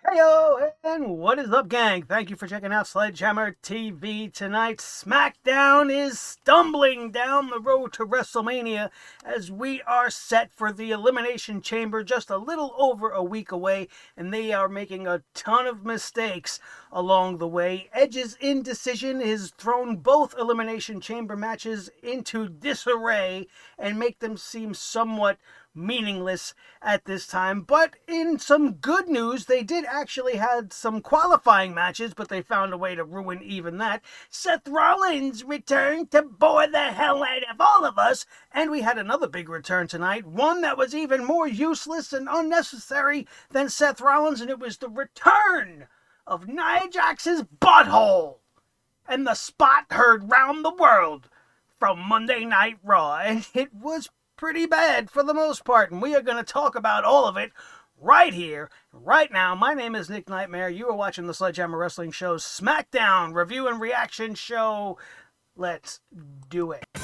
Heyo, and what is up, gang? Thank you for checking out Sledgehammer TV tonight. SmackDown is stumbling down the road to WrestleMania as we are set for the Elimination Chamber just a little over a week away, and they are making a ton of mistakes along the way. Edge's indecision has thrown both Elimination Chamber matches into disarray and make them seem somewhat meaningless at this time. But in some good news, they did actually had some qualifying matches, but they found a way to ruin even that. Seth Rollins returned to bore the hell out of all of us, and we had another big return tonight, one that was even more useless and unnecessary than Seth Rollins, and it was the return of Nia Jax's butthole, and the spot heard round the world from Monday Night Raw, and it was pretty bad for the most part, and we are going to talk about all of it right here, right now. My name is Nick Nightmare. You are watching the Sledgehammer Wrestling Show's SmackDown Review and Reaction Show. Let's do it. The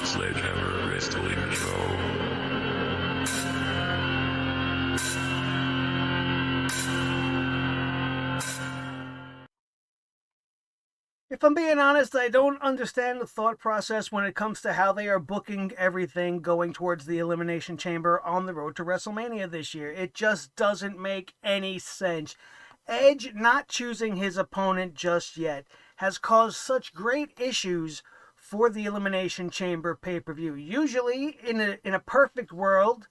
Sledgehammer Wrestling Show. If I'm being honest, I don't understand the thought process when it comes to how they are booking everything going towards the Elimination Chamber on the road to WrestleMania this year. It just doesn't make any sense. Edge not choosing his opponent just yet has caused such great issues for the Elimination Chamber pay-per-view. Usually, in a perfect world,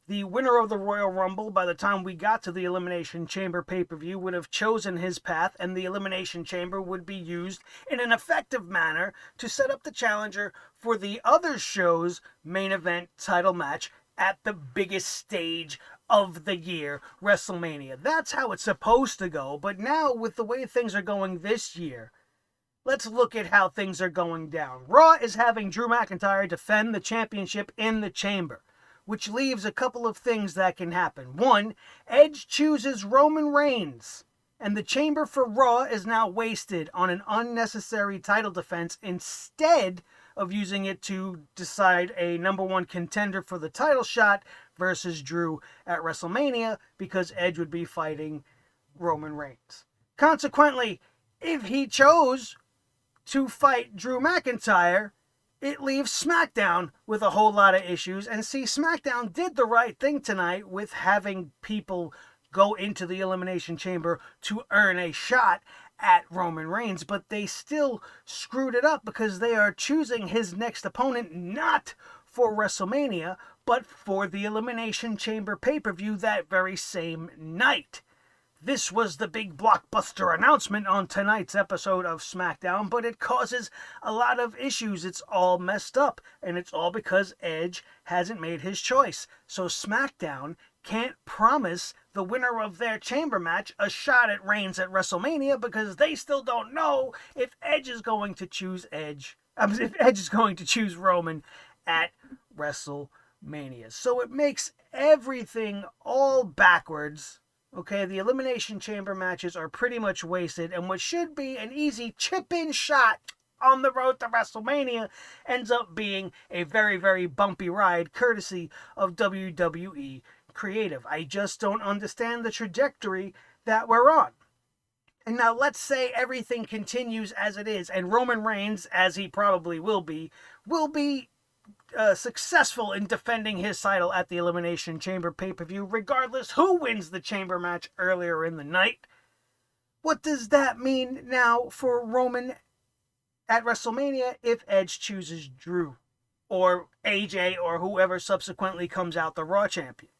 the winner of the Royal Rumble, by the time we got to the Elimination Chamber pay-per-view, would have chosen his path, and the Elimination Chamber would be used in an effective manner to set up the challenger for the other show's main event title match at the biggest stage of the year, WrestleMania. That's how it's supposed to go, but now, with the way things are going this year, let's look at how things are going down. Raw is having Drew McIntyre defend the championship in the Chamber, which leaves a couple of things that can happen. One, Edge chooses Roman Reigns, and the Chamber for Raw is now wasted on an unnecessary title defense instead of using it to decide a number one contender for the title shot versus Drew at WrestleMania, because Edge would be fighting Roman Reigns. Consequently, if he chose to fight Drew McIntyre, it leaves SmackDown with a whole lot of issues. And see, SmackDown did the right thing tonight with having people go into the Elimination Chamber to earn a shot at Roman Reigns, but they still screwed it up because they are choosing his next opponent not for WrestleMania, but for the Elimination Chamber pay-per-view that very same night. This was the big blockbuster announcement on tonight's episode of SmackDown, but it causes a lot of issues. It's all messed up, and it's all because Edge hasn't made his choice. So SmackDown can't promise the winner of their chamber match a shot at Reigns at WrestleMania because they still don't know if Edge is going to choose Roman at WrestleMania. So it makes everything all backwards. Okay, the Elimination Chamber matches are pretty much wasted, and what should be an easy chip-in shot on the road to WrestleMania ends up being a very, very bumpy ride, courtesy of WWE Creative. I just don't understand the trajectory that we're on. And now let's say everything continues as it is, and Roman Reigns, as he probably will be successful in defending his title at the Elimination Chamber pay-per-view, regardless who wins the chamber match earlier in the night. What does that mean now for Roman at WrestleMania if Edge chooses Drew or AJ or whoever subsequently comes out the Raw champion?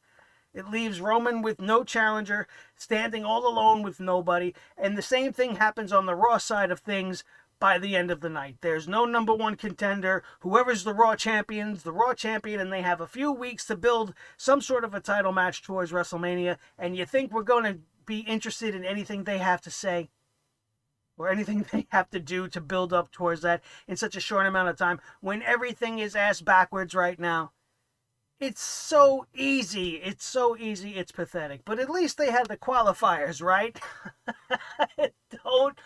It leaves Roman with no challenger, standing all alone with nobody, and the same thing happens on the Raw side of things. By the end of the night, there's no number one contender. Whoever's the Raw champion's the Raw champion, and they have a few weeks to build some sort of a title match towards WrestleMania. And you think we're going to be interested in anything they have to say or anything they have to do to build up towards that in such a short amount of time when everything is ass backwards right now? It's so easy. It's pathetic. But at least they had the qualifiers, right? Don't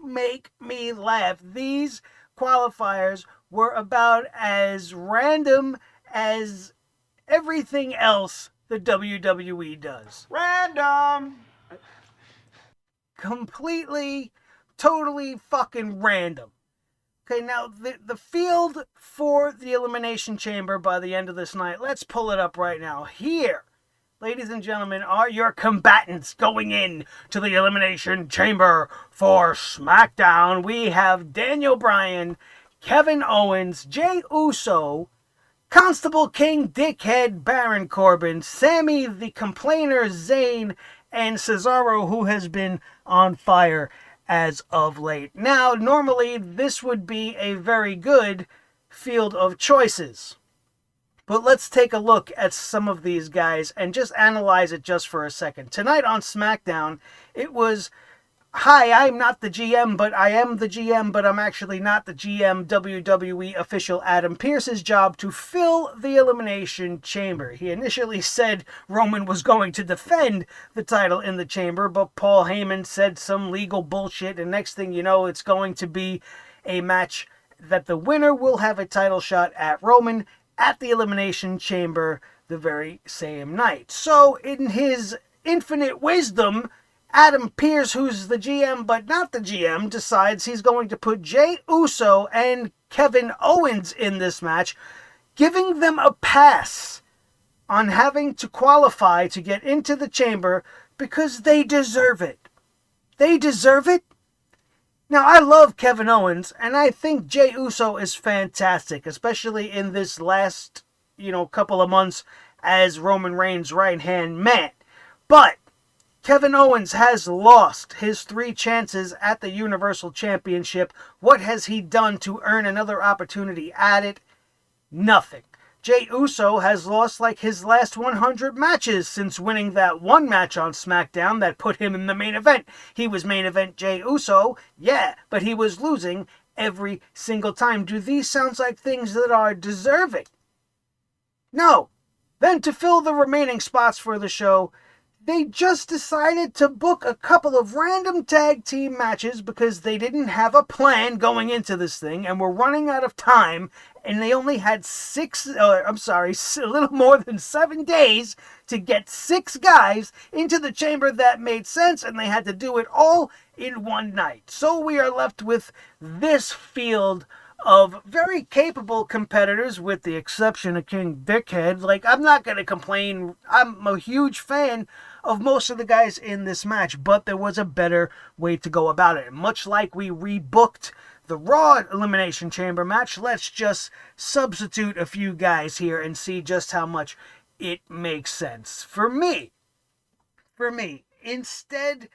make me laugh. These qualifiers were about as random as everything else the WWE does. Random! Completely, totally fucking random. Okay, now the field for the Elimination Chamber by the end of this night, let's pull it up right now. Here, ladies and gentlemen, are your combatants going in to the Elimination Chamber for SmackDown. We have Daniel Bryan, Kevin Owens, Jey Uso, Constable King Dickhead Baron Corbin, Sami the Complainer Zayn, and Cesaro, who has been on fire as of late. Now, normally this would be a very good field of choices. But let's take a look at some of these guys and just analyze it just for a second. Tonight on SmackDown, it was, hi, I'm not the GM, but I am the GM, but I'm actually not the GM. WWE official Adam Pearce's job to fill the Elimination Chamber. He initially said Roman was going to defend the title in the chamber, but Paul Heyman said some legal bullshit, and next thing you know, it's going to be a match that the winner will have a title shot at Roman at the Elimination Chamber the very same night. So, in his infinite wisdom, Adam Pearce, who's the GM but not the GM, decides he's going to put Jey Uso and Kevin Owens in this match, giving them a pass on having to qualify to get into the chamber because they deserve it. They deserve it? Now, I love Kevin Owens, and I think Jey Uso is fantastic, especially in this last, couple of months as Roman Reigns' right-hand man. But Kevin Owens has lost his 3 chances at the Universal Championship. What has he done to earn another opportunity at it? Nothing. Jey Uso has lost like his last 100 matches since winning that one match on SmackDown that put him in the main event. He was main event Jey Uso, yeah, but he was losing every single time. Do these sound like things that are deserving? No. Then to fill the remaining spots for the show, they just decided to book a couple of random tag team matches because they didn't have a plan going into this thing and were running out of time, and they only had a little more than 7 days to get 6 guys into the chamber that made sense, and they had to do it all in one night. So we are left with this field of very capable competitors, with the exception of King Dickhead. I'm not going to complain. I'm a huge fan of most of the guys in this match, but there was a better way to go about it. Much like we rebooked the Raw Elimination Chamber match, let's just substitute a few guys here and see just how much it makes sense. For me, instead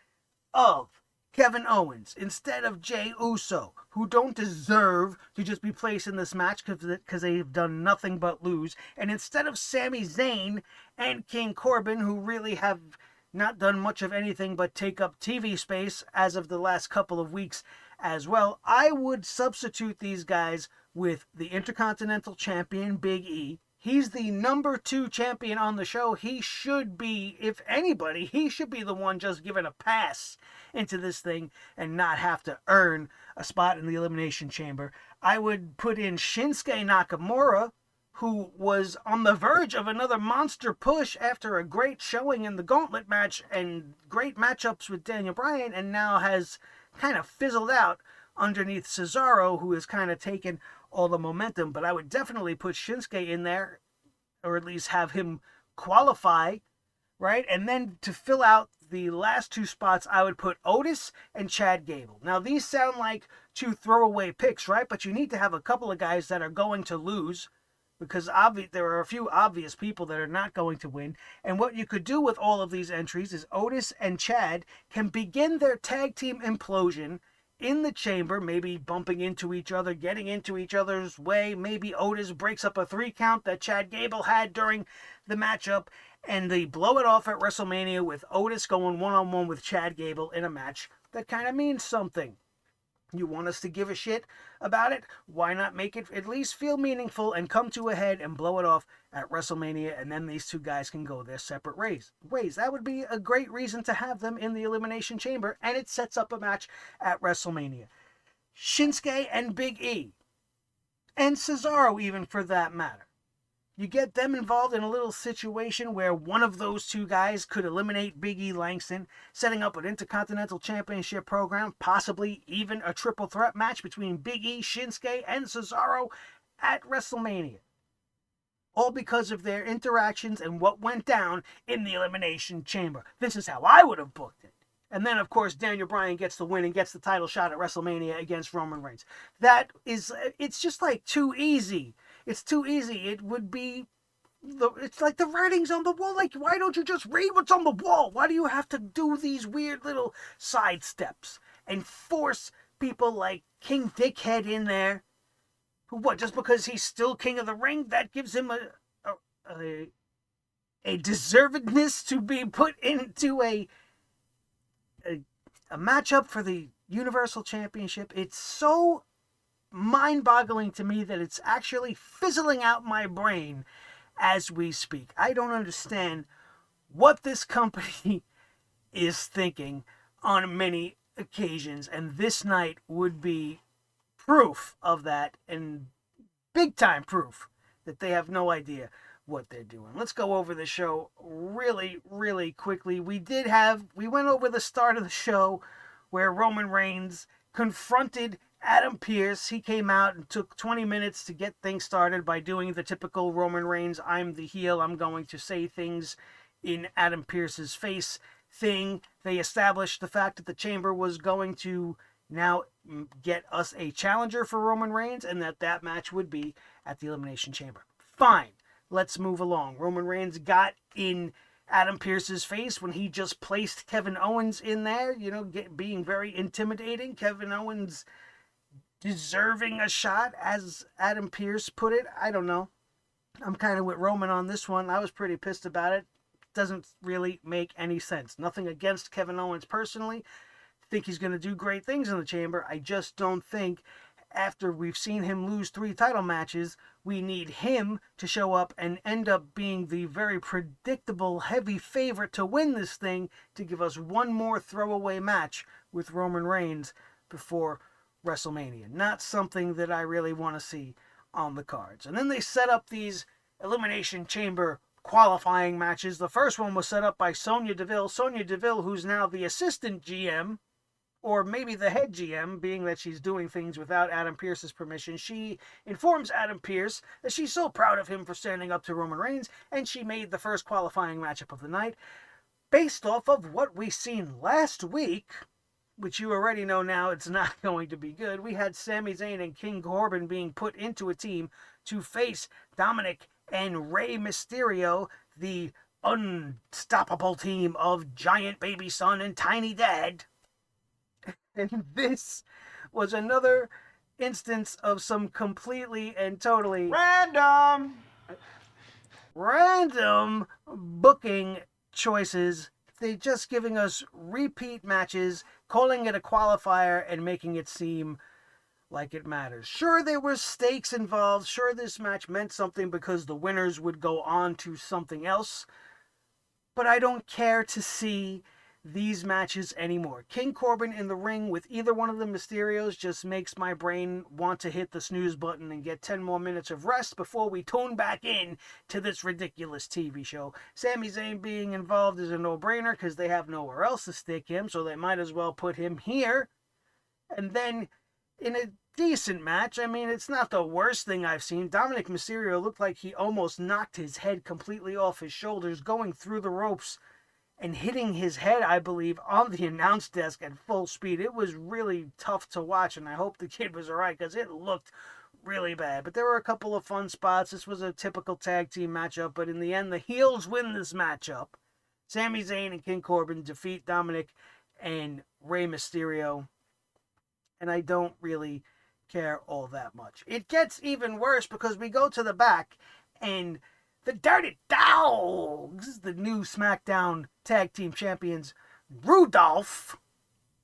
of Kevin Owens, instead of Jey Uso, who don't deserve to just be placed in this match because they've done nothing but lose, and instead of Sami Zayn and King Corbin, who really have not done much of anything but take up TV space as of the last couple of weeks as well, I would substitute these guys with the Intercontinental Champion, Big E. He's the number 2 champion on the show. He should be, if anybody, he should be the one just given a pass into this thing and not have to earn a spot in the Elimination Chamber. I would put in Shinsuke Nakamura, who was on the verge of another monster push after a great showing in the Gauntlet match and great matchups with Daniel Bryan, and now has kind of fizzled out underneath Cesaro, who has kind of taken all the momentum. But I would definitely put Shinsuke in there, or at least have him qualify, right? And then to fill out the last 2 spots, I would put Otis and Chad Gable. Now, these sound like 2 throwaway picks, right? But you need to have a couple of guys that are going to lose, because there are a few obvious people that are not going to win. And what you could do with all of these entries is Otis and Chad can begin their tag team implosion in the chamber, maybe bumping into each other, getting into each other's way. Maybe Otis breaks up a 3 count that Chad Gable had during the matchup, and they blow it off at WrestleMania with Otis going one-on-one with Chad Gable in a match that kind of means something. You want us to give a shit about it? Why not make it at least feel meaningful and come to a head and blow it off at WrestleMania, and then these two guys can go their separate ways. That would be a great reason to have them in the Elimination Chamber, and it sets up a match at WrestleMania. Shinsuke and Big E, and Cesaro even for that matter. You get them involved in a little situation where one of those two guys could eliminate Big E Langston, setting up an Intercontinental Championship program, possibly even a triple threat match between Big E, Shinsuke, and Cesaro at WrestleMania. All because of their interactions and what went down in the Elimination Chamber. This is how I would have booked it. And then, of course, Daniel Bryan gets the win and gets the title shot at WrestleMania against Roman Reigns. It's just like too easy. It's too easy. It would be, it's like the writing's on the wall. Like, why don't you just read what's on the wall? Why do you have to do these weird little side steps and force people like King Dickhead in there? Who, what, just because he's still King of the Ring, that gives him a deservedness to be put into a matchup for the Universal Championship? It's so mind-boggling to me that it's actually fizzling out my brain as we speak. I don't understand what this company is thinking on many occasions, and this night would be proof of that, and big-time proof that they have no idea what they're doing. Let's go over the show really, really quickly. We went over the start of the show where Roman Reigns confronted Adam Pearce. He came out and took 20 minutes to get things started by doing the typical Roman Reigns, I'm the heel, I'm going to say things in Adam Pearce's face thing. They established the fact that the Chamber was going to now get us a challenger for Roman Reigns, and that match would be at the Elimination Chamber. Fine. Let's move along. Roman Reigns got in Adam Pearce's face when he just placed Kevin Owens in there, being very intimidating. Kevin Owens deserving a shot, as Adam Pearce put it. I don't know. I'm kind of with Roman on this one. I was pretty pissed about it. Doesn't really make any sense. Nothing against Kevin Owens personally. Think he's going to do great things in the Chamber. I just don't think, after we've seen him lose 3 title matches, we need him to show up and end up being the very predictable heavy favorite to win this thing, to give us one more throwaway match with Roman Reigns before WrestleMania. Not something that I really want to see on the cards. And then they set up these Elimination Chamber qualifying matches. The first one was set up by Sonya Deville. Sonya Deville, who's now the assistant GM, or maybe the head GM, being that she's doing things without Adam Pearce's permission. She informs Adam Pearce that she's so proud of him for standing up to Roman Reigns, and she made the first qualifying matchup of the night based off of what we seen last week, which you already know now it's not going to be good. We had Sami Zayn and King Corbin being put into a team to face Dominic and Rey Mysterio, the unstoppable team of Giant Baby Son and Tiny Dad. And this was another instance of some completely and totally random booking choices. They're just giving us repeat matches, calling it a qualifier, and making it seem like it matters. Sure, there were stakes involved. Sure, this match meant something because the winners would go on to something else. But I don't care to see these matches anymore. King Corbin in the ring with either one of the Mysterios just makes my brain want to hit the snooze button and get 10 more minutes of rest before we tune back in to this ridiculous TV show. Sami Zayn being involved is a no-brainer because they have nowhere else to stick him, so they might as well put him here. And then in a decent match, I mean, it's not the worst thing I've seen. Dominic Mysterio looked like he almost knocked his head completely off his shoulders, going through the ropes and hitting his head, I believe, on the announce desk at full speed. It was really tough to watch, and I hope the kid was alright, because it looked really bad. But there were a couple of fun spots. This was a typical tag team matchup, but in the end, the heels win this matchup. Sami Zayn and King Corbin defeat Dominic and Rey Mysterio, and I don't really care all that much. It gets even worse because we go to the back, and the Dirty Dogs, the new SmackDown Tag Team Champions, Rudolph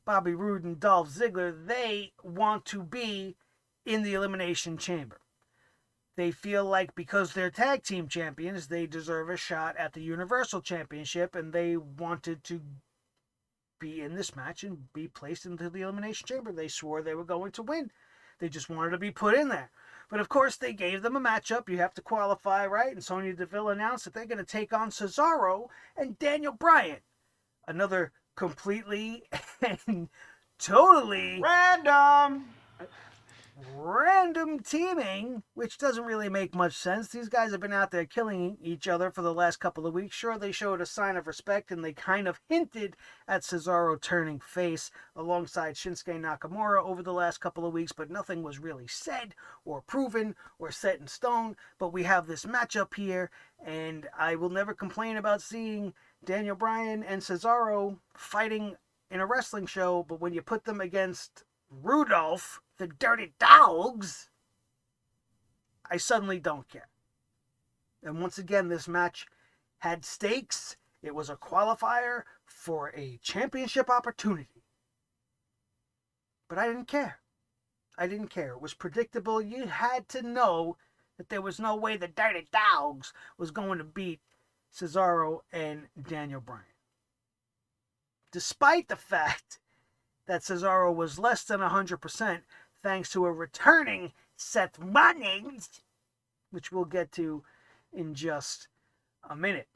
Bobby Roode and Dolph Ziggler, they want to be in the Elimination Chamber. They feel like because they're tag team champions, they deserve a shot at the Universal Championship, and they wanted to be in this match and be placed into the Elimination Chamber. They swore they were going to win. They just wanted to be put in there. But of course, they gave them a matchup. You have to qualify, right? And Sonya Deville announced that they're going to take on Cesaro and Daniel Bryan. Another completely and totally random teaming, which doesn't really make much sense. These guys have been out there killing each other for the last couple of weeks. Sure, they showed a sign of respect, and they kind of hinted at Cesaro turning face alongside Shinsuke Nakamura over the last couple of weeks, but nothing was really said or proven or set in stone. But we have this matchup here, and I will never complain about seeing Daniel Bryan and Cesaro fighting in a wrestling show, but when you put them against Rudolph, the Dirty Dogs, I suddenly don't care. And once again, this match had stakes. It was a qualifier for a championship opportunity. But I didn't care. I didn't care. It was predictable. You had to know that there was no way the Dirty Dogs was going to beat Cesaro and Daniel Bryan. Despite the fact that Cesaro was less than 100% thanks to a returning Seth Rollins, which we'll get to in just a minute.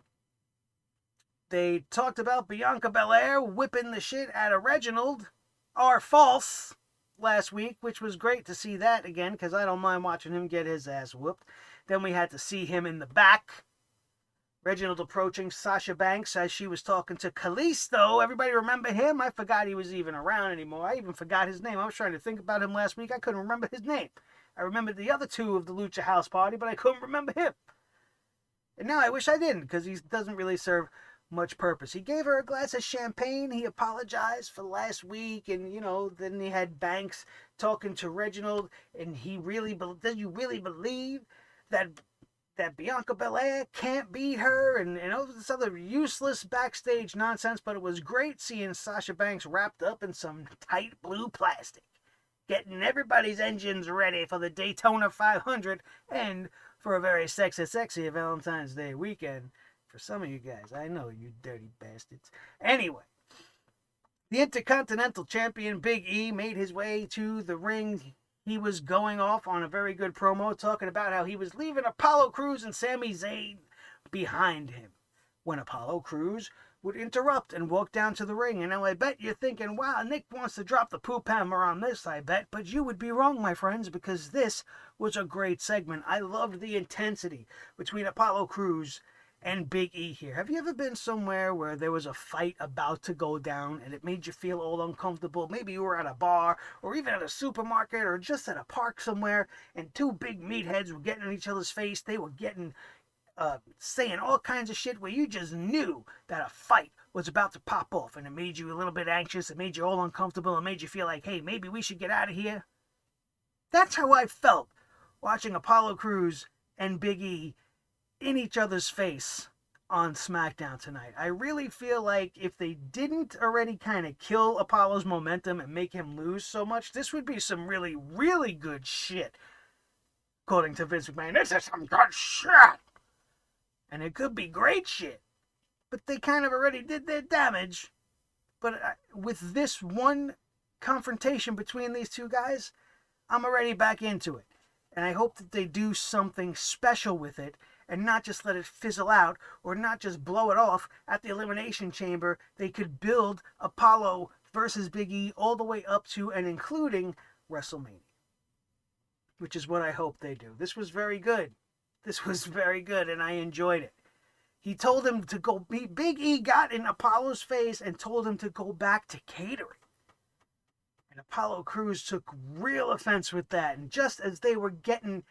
They talked about Bianca Belair whipping the shit out of Reginald, or false, last week, which was great to see that again, because I don't mind watching him get his ass whooped. Then we had to see him in the back. Reginald approaching Sasha Banks as she was talking to Kalisto. Everybody remember him? I forgot he was even around anymore. I even forgot his name. I was trying to think about him last week. I couldn't remember his name. I remembered the other two of the Lucha House Party, but I couldn't remember him. And now I wish I didn't, because he doesn't really serve much purpose. He gave her a glass of champagne. He apologized for last week, and, then he had Banks talking to Reginald, and does you really believe that Bianca Belair can't beat her, and all this other useless backstage nonsense? But it was great seeing Sasha Banks wrapped up in some tight blue plastic, getting everybody's engines ready for the Daytona 500 and for a very sexy Valentine's Day weekend for some of you guys. I know, you dirty bastards. Anyway, the Intercontinental Champion Big E made his way to the ring. He was going off on a very good promo, talking about how he was leaving Apollo Crews and Sami Zayn behind him, when Apollo Crews would interrupt and walk down to the ring. And now I bet you're thinking, wow, Nick wants to drop the poop hammer on this, I bet. But you would be wrong, my friends, because this was a great segment. I loved the intensity between Apollo Crews and Big E here. Have you ever been somewhere where there was a fight about to go down and it made you feel all uncomfortable? Maybe you were at a bar or even at a supermarket or just at a park somewhere, and two big meatheads were getting in each other's face. They were saying all kinds of shit where you just knew that a fight was about to pop off, and it made you a little bit anxious. It made you all uncomfortable. It made you feel like, hey, maybe we should get out of here. That's how I felt watching Apollo Crews and Big E in each other's face on SmackDown tonight. I really feel like if they didn't already kind of kill Apollo's momentum and make him lose so much, this would be some really, really good shit. According to Vince McMahon, this is some good shit. And it could be great shit. But they kind of already did their damage. But with this one confrontation between these two guys, I'm already back into it. And I hope that they do something special with it and not just let it fizzle out or not just blow it off at the Elimination Chamber. They could build Apollo versus Big E all the way up to and including WrestleMania, which is what I hope they do. This was very good. This was very good, and I enjoyed it. He told him to go. Big E got in Apollo's face and told him to go back to catering. And Apollo Crews took real offense with that. And just as they were getting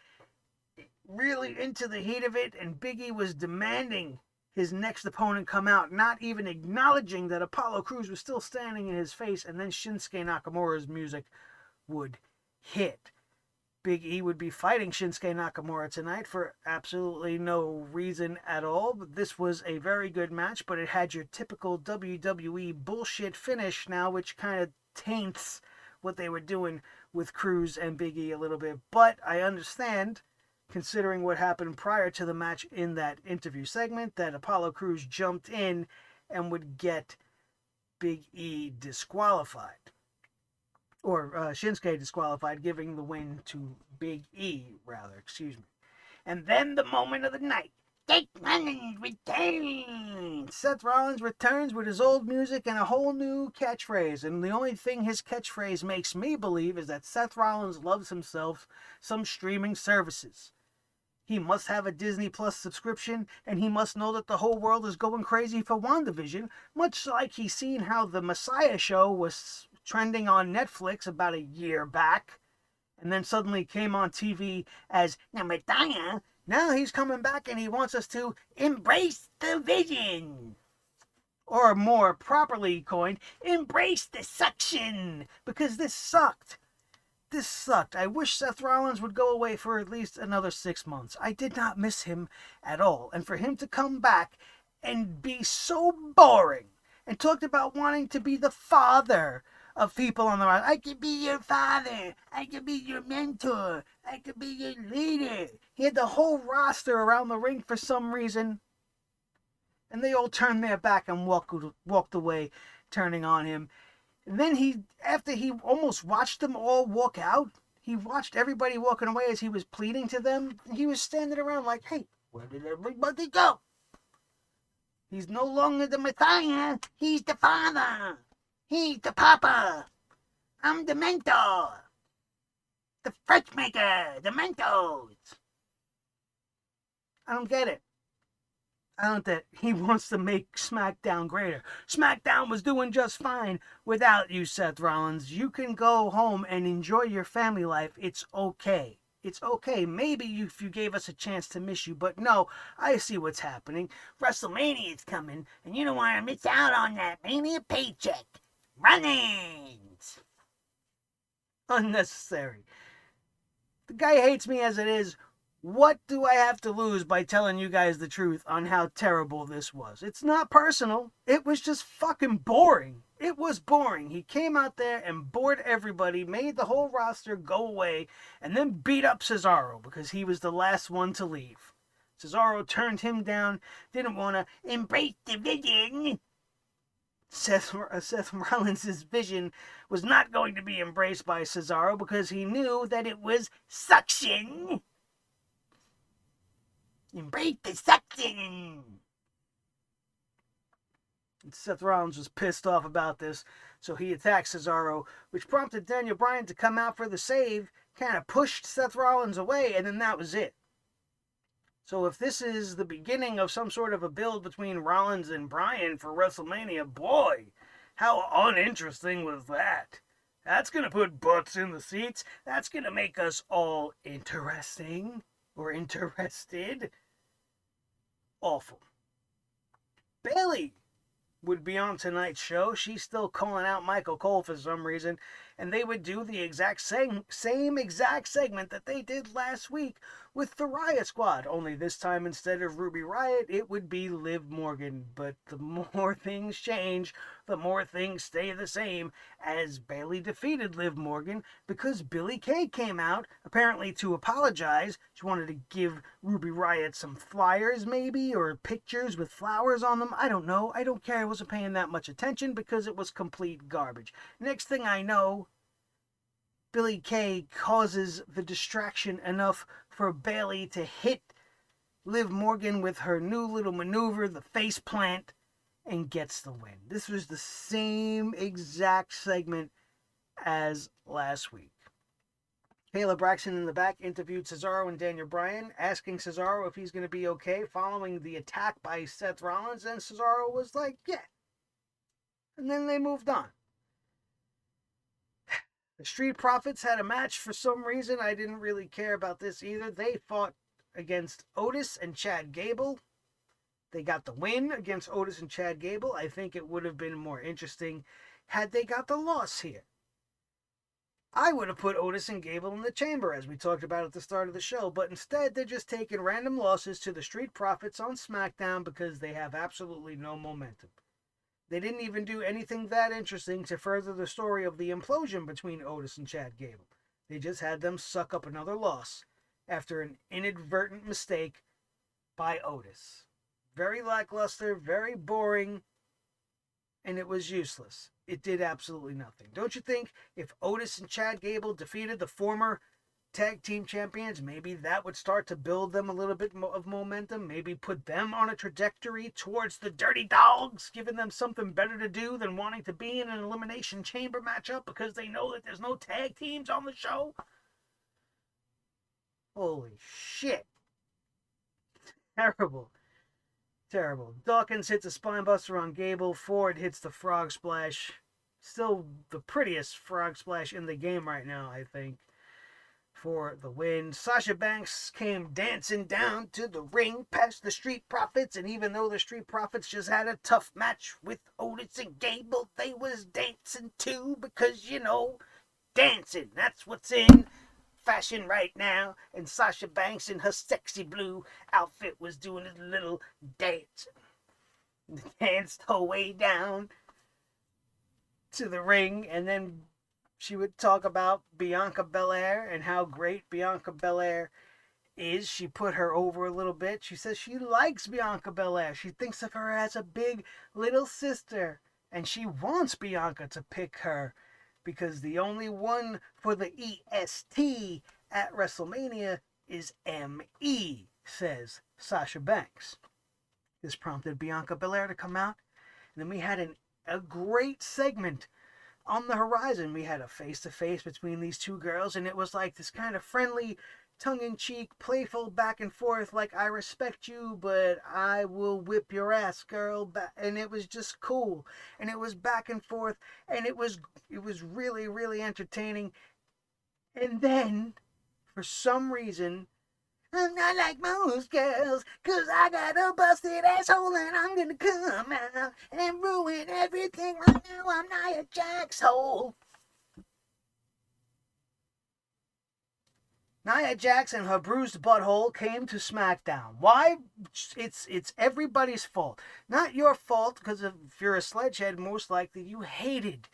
really into the heat of it, and Big E was demanding his next opponent come out, not even acknowledging that Apollo Crews was still standing in his face, and then Shinsuke Nakamura's music would hit. Big E would be fighting Shinsuke Nakamura tonight for absolutely no reason at all. But this was a very good match, but it had your typical WWE bullshit finish now, which kind of taints what they were doing with Cruz and Big E a little bit. But I understand, considering what happened prior to the match in that interview segment, that Apollo Crews jumped in and would get Big E disqualified. Or Shinsuke disqualified, giving the win to Big E, rather, excuse me. And then the moment of the night. Seth Rollins returns. Seth Rollins returns with his old music and a whole new catchphrase. And the only thing his catchphrase makes me believe is that Seth Rollins loves himself some streaming services. He must have a Disney Plus subscription, and he must know that the whole world is going crazy for WandaVision, much like he's seen how the Messiah show was trending on Netflix about a year back, and then suddenly came on TV as the Messiah. Now he's coming back and he wants us to embrace the vision. Or more properly coined, embrace the suction. Because this sucked. This sucked. I wish Seth Rollins would go away for at least another 6 months. I did not miss him at all. And for him to come back and be so boring and talked about wanting to be the father of people on the roster. I could be your father. I could be your mentor. I could be your leader. He had the whole roster around the ring for some reason. And they all turned their back and walked away, turning on him. And then after he almost watched them all walk out, he watched everybody walking away as he was pleading to them. He was standing around like, hey, where did everybody go? He's no longer the Messiah. He's the father. He's the papa. I'm the mentor. The fresh maker. The Mentos. I don't get it. I don't get it. He wants to make SmackDown greater. SmackDown was doing just fine without you, Seth Rollins. You can go home and enjoy your family life. It's okay. It's okay. Maybe if you gave us a chance to miss you, but no, I see what's happening. WrestleMania is coming, and you don't want to miss out on that Mania paycheck. Run-ins! Unnecessary. The guy hates me as it is. What do I have to lose by telling you guys the truth on how terrible this was? It's not personal. It was just fucking boring. It was boring. He came out there and bored everybody, made the whole roster go away, and then beat up Cesaro because he was the last one to leave. Cesaro turned him down, didn't want to embrace the vision. Seth Rollins' vision was not going to be embraced by Cesaro because he knew that it was suction. Embrace the suction. And Seth Rollins was pissed off about this, so he attacked Cesaro, which prompted Daniel Bryan to come out for the save, kind of pushed Seth Rollins away, and then that was it. So if this is the beginning of some sort of a build between Rollins and Bryan for WrestleMania, boy, how uninteresting was that? That's going to put butts in the seats. That's going to make us all interesting or interested. Awful. Bayley would be on tonight's show. She's still calling out Michael Cole for some reason, and they would do the same exact segment that they did last week with the Riot Squad, only this time instead of Ruby Riot, it would be Liv Morgan. But the more things change, the more things stay the same, as Bayley defeated Liv Morgan because Billie Kay came out, apparently to apologize. She wanted to give Ruby Riot some flyers, maybe, or pictures with flowers on them. I don't know. I don't care. I wasn't paying that much attention because it was complete garbage. Next thing I know, Billie Kay causes the distraction enough for Bayley to hit Liv Morgan with her new little maneuver, the face plant, and gets the win. This was the same exact segment as last week. Kayla Braxton in the back interviewed Cesaro and Daniel Bryan, asking Cesaro if he's going to be okay following the attack by Seth Rollins, and Cesaro was like, yeah. And then they moved on. The Street Profits had a match for some reason. I didn't really care about this either. They fought against Otis and Chad Gable. They got the win against Otis and Chad Gable. I think it would have been more interesting had they got the loss here. I would have put Otis and Gable in the chamber, as we talked about at the start of the show, but instead they're just taking random losses to the Street Profits on SmackDown because they have absolutely no momentum. They didn't even do anything that interesting to further the story of the implosion between Otis and Chad Gable. They just had them suck up another loss after an inadvertent mistake by Otis. Very lackluster, very boring, and it was useless. It did absolutely nothing. Don't you think if Otis and Chad Gable defeated the former tag team champions, maybe that would start to build them a little bit of momentum, maybe put them on a trajectory towards the Dirty Dogs, giving them something better to do than wanting to be in an Elimination Chamber matchup because they know that there's no tag teams on the show? Holy shit. Terrible. Terrible. Dawkins hits a spinebuster on Gable. Ford hits the frog splash. Still the prettiest frog splash in the game right now, I think, for the win. Sasha Banks came dancing down to the ring past the Street Profits, and even though the Street Profits just had a tough match with Otis and Gable, they was dancing too because, you know, dancing, that's what's in fashion right now. And Sasha Banks in her sexy blue outfit was doing a little dance. Danced her way down to the ring, and then she would talk about Bianca Belair and how great Bianca Belair is. She put her over a little bit. She says she likes Bianca Belair. She thinks of her as a big little sister. And she wants Bianca to pick her because the only one for the EST at WrestleMania is ME, says Sasha Banks. This prompted Bianca Belair to come out. And then we had a great segment on the horizon. We had a face-to-face between these two girls, and it was like this kind of friendly, tongue-in-cheek, playful back and forth, like, I respect you, but I will whip your ass, girl. And it was just cool. And it was back and forth, and it was really, really entertaining. And then, for some reason, I'm not like most girls, 'cause I got a busted asshole and I'm gonna come out and ruin everything right now. I'm Nia Jax hole. Nia Jax and her bruised butthole came to SmackDown. Why? It's everybody's fault. Not your fault, because if you're a sledgehead, most likely you hated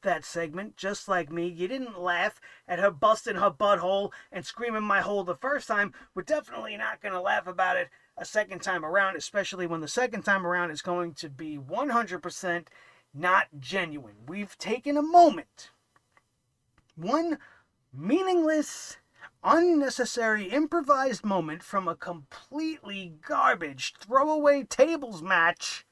that segment, just like me. You didn't laugh at her busting her butthole and screaming my hole the first time. We're definitely not going to laugh about it a second time around, especially when the second time around is going to be 100% not genuine. We've taken a moment, one meaningless, unnecessary, improvised moment from a completely garbage throwaway tables match,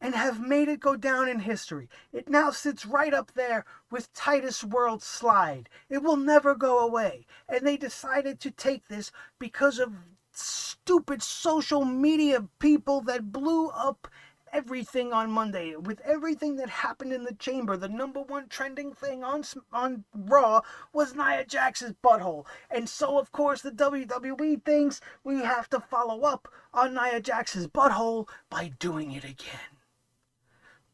and have made it go down in history. It now sits right up there with Titus World Slide. It will never go away. And they decided to take this because of stupid social media people that blew up everything on Monday. With everything that happened in the chamber, the number one trending thing on Raw was Nia Jax's butthole. And so, of course, the WWE thinks we have to follow up on Nia Jax's butthole by doing it again.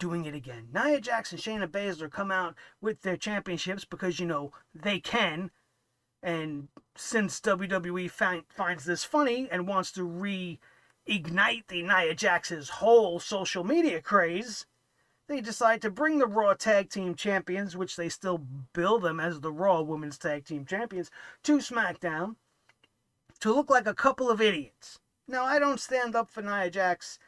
Nia Jax and Shayna Baszler come out with their championships because, you know, they can. And since WWE finds this funny and wants to reignite the Nia Jax's whole social media craze, they decide to bring the Raw Tag Team Champions, which they still bill them as the Raw Women's Tag Team Champions, to SmackDown to look like a couple of idiots. Now, I don't stand up for Nia Jax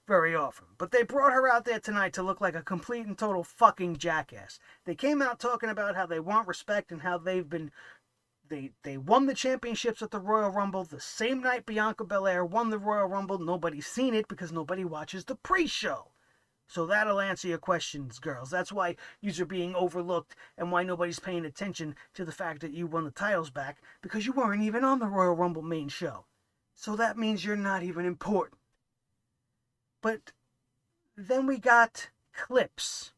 very often, but they brought her out there tonight to look like a complete and total fucking jackass. They came out talking about how they want respect and how they won the championships at the Royal Rumble the same night Bianca Belair won the Royal Rumble. Nobody's seen it because nobody watches the pre-show. So that'll answer your questions, girls. That's why you're being overlooked and why nobody's paying attention to the fact that you won the titles back, because you weren't even on the Royal Rumble main show. So that means you're not even important. But then we got clips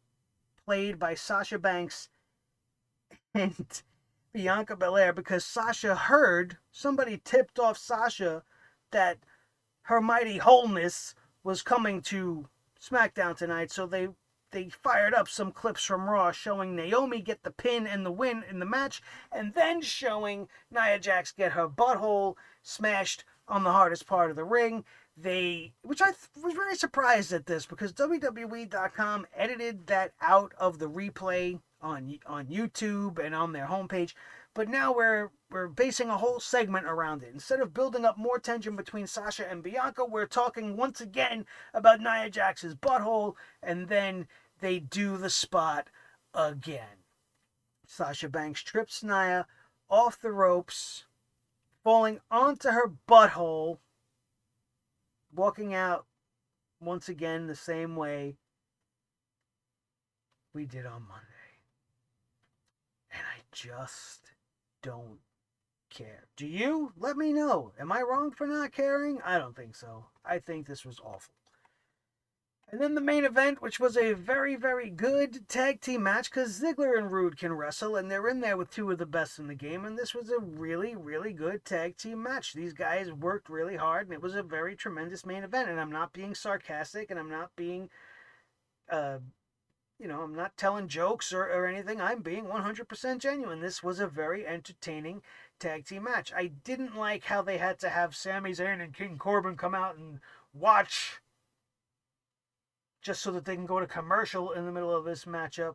played by Sasha Banks and Bianca Belair because Sasha heard, somebody tipped off Sasha that her mighty wholeness was coming to SmackDown tonight. So they fired up some clips from Raw showing Naomi get the pin and the win in the match, and then showing Nia Jax get her butthole smashed on the hardest part of the ring. which I was very surprised at this because WWE.com edited that out of the replay on YouTube and on their homepage. But now we're basing a whole segment around it. Instead of building up more tension between Sasha and Bianca, we're talking once again about Nia Jax's butthole, and then they do the spot again. Sasha Banks trips Nia off the ropes, falling onto her butthole, walking out once again the same way we did on Monday. And I just don't care. Do you? Let me know. Am I wrong for not caring? I don't think so. I think this was awful. And then the main event, which was a very, very good tag team match, because Ziggler and Rude can wrestle, and they're in there with two of the best in the game, and this was a really, really good tag team match. These guys worked really hard, and it was a very tremendous main event, and I'm not being sarcastic, and I'm not being, I'm not telling jokes or anything. I'm being 100% genuine. This was a very entertaining tag team match. I didn't like how they had to have Sami Zayn and King Corbin come out and watch just so that they can go to commercial in the middle of this matchup.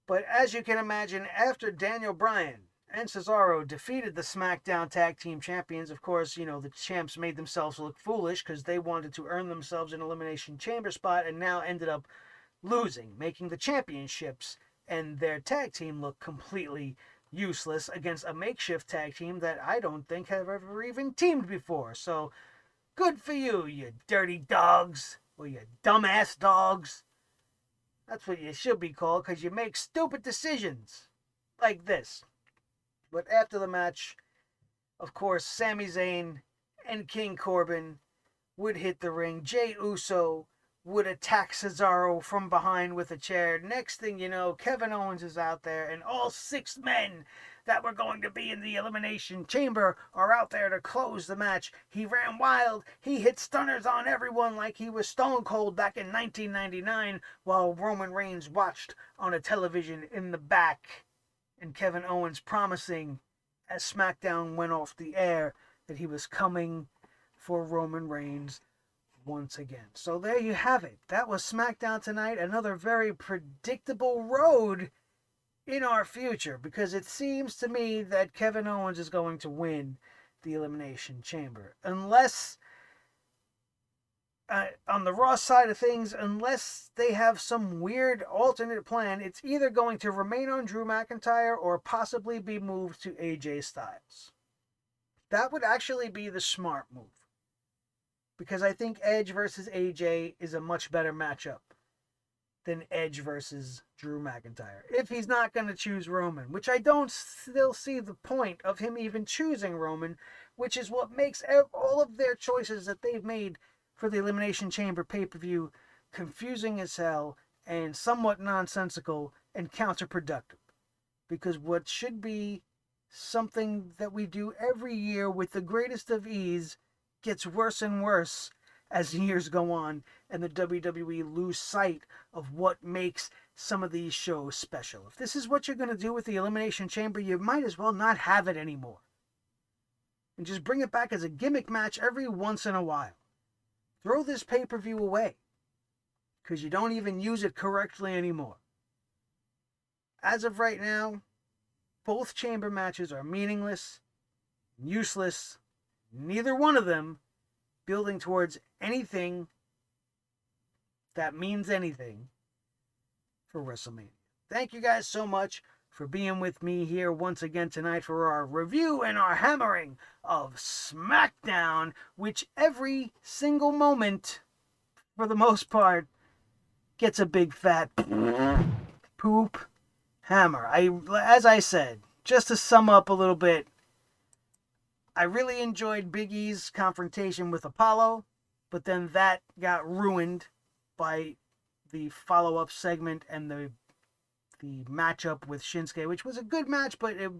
But as you can imagine, after Daniel Bryan and Cesaro defeated the SmackDown Tag Team Champions, of course, the champs made themselves look foolish because they wanted to earn themselves an Elimination Chamber spot and now ended up losing, making the championships and their tag team look completely useless against a makeshift tag team that I don't think have ever even teamed before. So, good for you, you dirty dogs. Or you dumbass dogs. That's what you should be called, because you make stupid decisions like this. But after the match, of course, Sami Zayn and King Corbin would hit the ring. Jey Uso would attack Cesaro from behind with a chair. Next thing you know, Kevin Owens is out there, and all 6 men that were going to be in the Elimination Chamber are out there to close the match. He ran wild. He hit stunners on everyone like he was Stone Cold back in 1999 while Roman Reigns watched on a television in the back. And Kevin Owens promising, as SmackDown went off the air, that he was coming for Roman Reigns once again. So there you have it. That was SmackDown tonight. Another very predictable road in our future, because it seems to me that Kevin Owens is going to win the Elimination Chamber. Unless, on the Raw side of things, unless they have some weird alternate plan, it's either going to remain on Drew McIntyre or possibly be moved to AJ Styles. That would actually be the smart move, because I think Edge versus AJ is a much better matchup than Edge versus Drew McIntyre. If he's not going to choose Roman, which I don't still see the point of him even choosing Roman, which is what makes all of their choices that they've made for the Elimination Chamber pay-per-view confusing as hell and somewhat nonsensical and counterproductive. Because what should be something that we do every year with the greatest of ease gets worse and worse as years go on and the WWE lose sight of what makes some of these shows special. If this is what you're going to do with the Elimination Chamber, you might as well not have it anymore. And just bring it back as a gimmick match every once in a while. Throw this pay-per-view away, because you don't even use it correctly anymore. As of right now, both chamber matches are meaningless, useless, neither one of them building towards anything that means anything for WrestleMania. Thank you guys so much for being with me here once again tonight for our review and our hammering of SmackDown, which every single moment, for the most part, gets a big fat poop hammer. As I said, just to sum up a little bit, I really enjoyed Big E's confrontation with Apollo, but then that got ruined by the follow-up segment and the matchup with Shinsuke, which was a good match, but it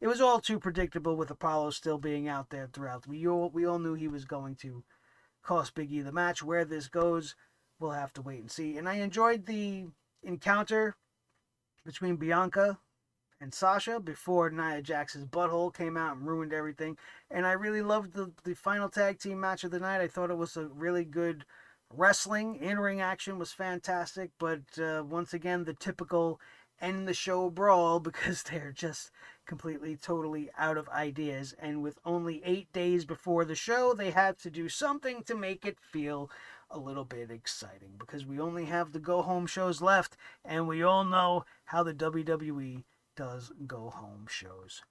was all too predictable with Apollo still being out there throughout. We all knew he was going to cost Big E the match. Where this goes, we'll have to wait and see. And I enjoyed the encounter between Bianca and Sasha before Nia Jax's butthole came out and ruined everything. And I really loved the final tag team match of the night. I thought it was a really good wrestling. In-ring action was fantastic, but once again, the typical end the show brawl because they're just completely, totally out of ideas. And with only 8 days before the show, they had to do something to make it feel a little bit exciting because we only have the go-home shows left, and we all know how the WWE does go-home shows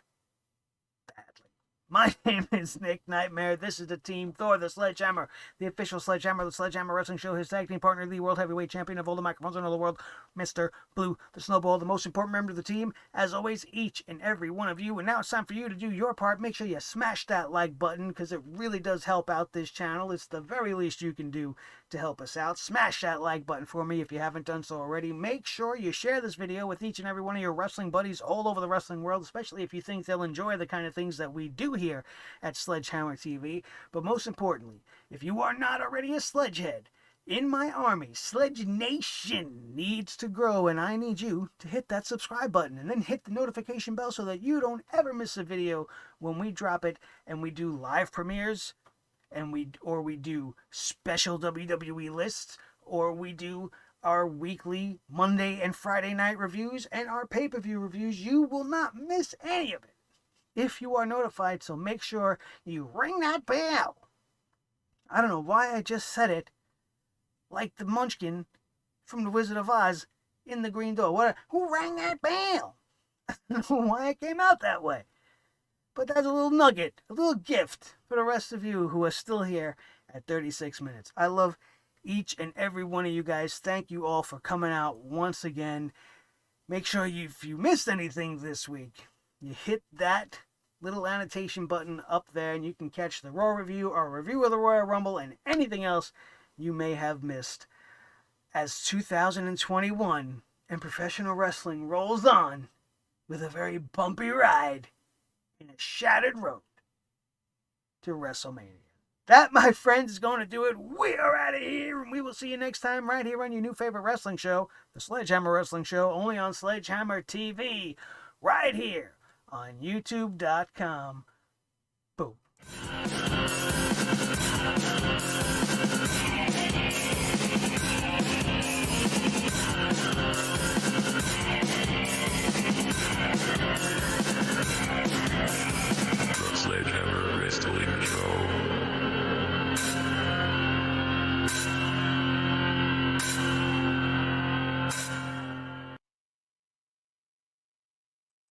badly. My name is Nick Nightmare. This is the Team Thor, the Sledgehammer, the official Sledgehammer, the Sledgehammer Wrestling Show, his tag team partner, the World Heavyweight Champion of all the microphones in all the world, Mr. Blue, the Snowball, the most important member of the team. As always, each and every one of you. And now it's time for you to do your part. Make sure you smash that like button because it really does help out this channel. It's the very least you can do to help us out. Smash that like button for me if you haven't done so already. Make sure you share this video with each and every one of your wrestling buddies all over the wrestling world, especially if you think they'll enjoy the kind of things that we do here at Sledgehammer TV. But most importantly, if you are not already a Sledgehead, in my army, Sledge Nation needs to grow, and I need you to hit that subscribe button and then hit the notification bell so that you don't ever miss a video when we drop it and we do live premieres, and we do special WWE lists, or we do our weekly Monday and Friday night reviews and our pay-per-view reviews. You will not miss any of it if you are notified, so make sure you ring that bell. I don't know why I just said it like the Munchkin from The Wizard of Oz in the Green Door. Who rang that bell? I don't know why it came out that way. But that's a little nugget, a little gift for the rest of you who are still here at 36 minutes. I love each and every one of you guys. Thank you all for coming out once again. Make sure if you missed anything this week, you hit that little annotation button up there and you can catch the Raw review, our review of the Royal Rumble, and anything else you may have missed as 2021 and professional wrestling rolls on with a very bumpy ride in a shattered road to WrestleMania. That, my friends, is going to do it. We are out of here, and we will see you next time right here on your new favorite wrestling show, the Sledgehammer Wrestling Show, only on Sledgehammer TV, right here on YouTube.com. Boom.